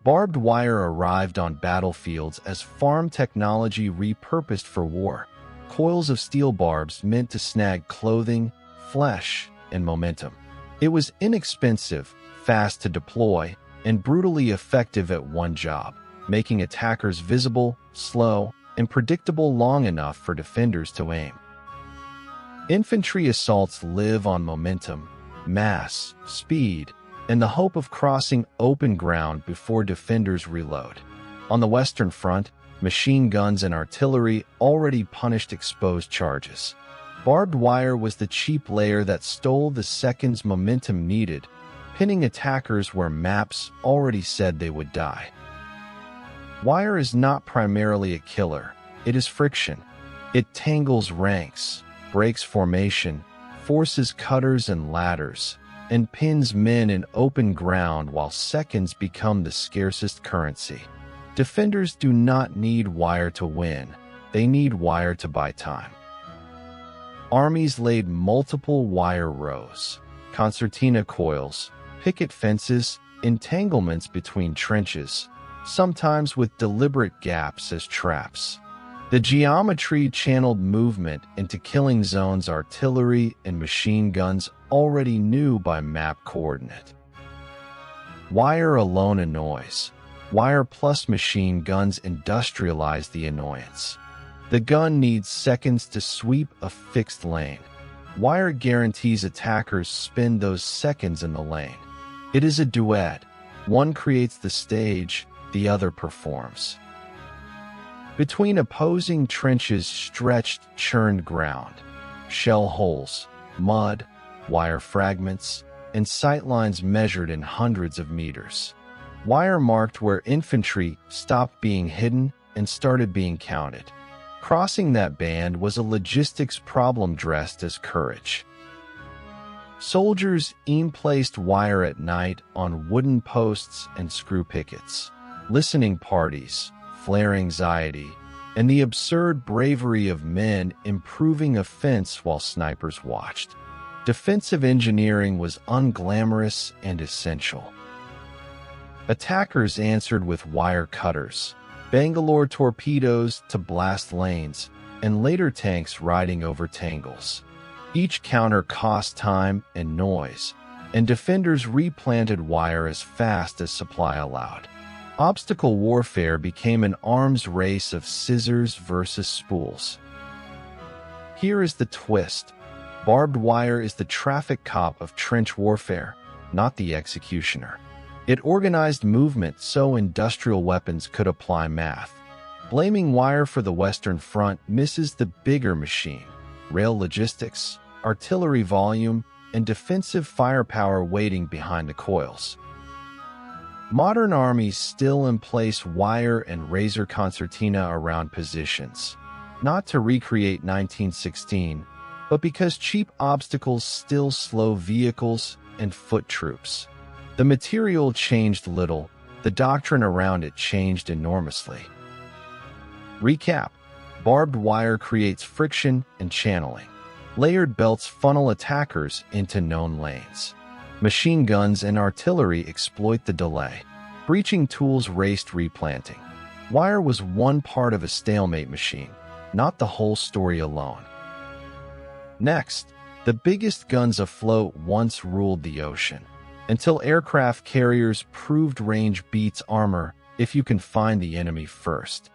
Barbed wire arrived on battlefields as farm technology repurposed for war. Coils of steel barbs meant to snag clothing, flesh, and momentum. It was inexpensive, fast to deploy, and brutally effective at one job, making attackers visible, slow, and predictable long enough for defenders to aim. Infantry assaults live on momentum, mass, speed, and the hope of crossing open ground before defenders reload. On the Western Front, machine guns and artillery already punished exposed charges. Barbed wire was the cheap layer that stole the seconds momentum needed, pinning attackers where maps already said they would die. Wire is not primarily a killer, it is friction. It tangles ranks, breaks formation, forces cutters and ladders, and pins men in open ground while seconds become the scarcest currency. Defenders do not need wire to win, they need wire to buy time. Armies laid multiple wire rows, concertina coils, picket fences, entanglements between trenches, sometimes with deliberate gaps as traps. The geometry channeled movement into killing zones artillery and machine guns already knew by map coordinate. Wire alone annoys. Wire plus machine guns industrialize the annoyance. The gun needs seconds to sweep a fixed lane. Wire guarantees attackers spend those seconds in the lane. It is a duet. One creates the stage, the other performs. Between opposing trenches stretched, churned ground, shell holes, mud, wire fragments, and sightlines measured in hundreds of meters. Wire marked where infantry stopped being hidden and started being counted. Crossing that band was a logistics problem dressed as courage. Soldiers placed wire at night on wooden posts and screw pickets. Listening parties, flare anxiety, and the absurd bravery of men improving a fence while snipers watched. Defensive engineering was unglamorous and essential. Attackers answered with wire cutters, Bangalore torpedoes to blast lanes, and later tanks riding over tangles. Each counter cost time and noise, and defenders replanted wire as fast as supply allowed. Obstacle warfare became an arms race of scissors versus spools. Here is the twist. Barbed wire is the traffic cop of trench warfare, not the executioner. It organized movement so industrial weapons could apply math. Blaming wire for the Western Front misses the bigger machine: rail logistics, artillery volume, and defensive firepower waiting behind the coils. Modern armies still emplace wire and razor concertina around positions, not to recreate 1916, but because cheap obstacles still slow vehicles and foot troops. The material changed little, the doctrine around it changed enormously. Recap: barbed wire creates friction and channeling. Layered belts funnel attackers into known lanes. Machine guns and artillery exploit the delay. Breaching tools raced replanting. Wire was one part of a stalemate machine, not the whole story alone. Next, the biggest guns afloat once ruled the ocean, until aircraft carriers proved range beats armor if you can find the enemy first.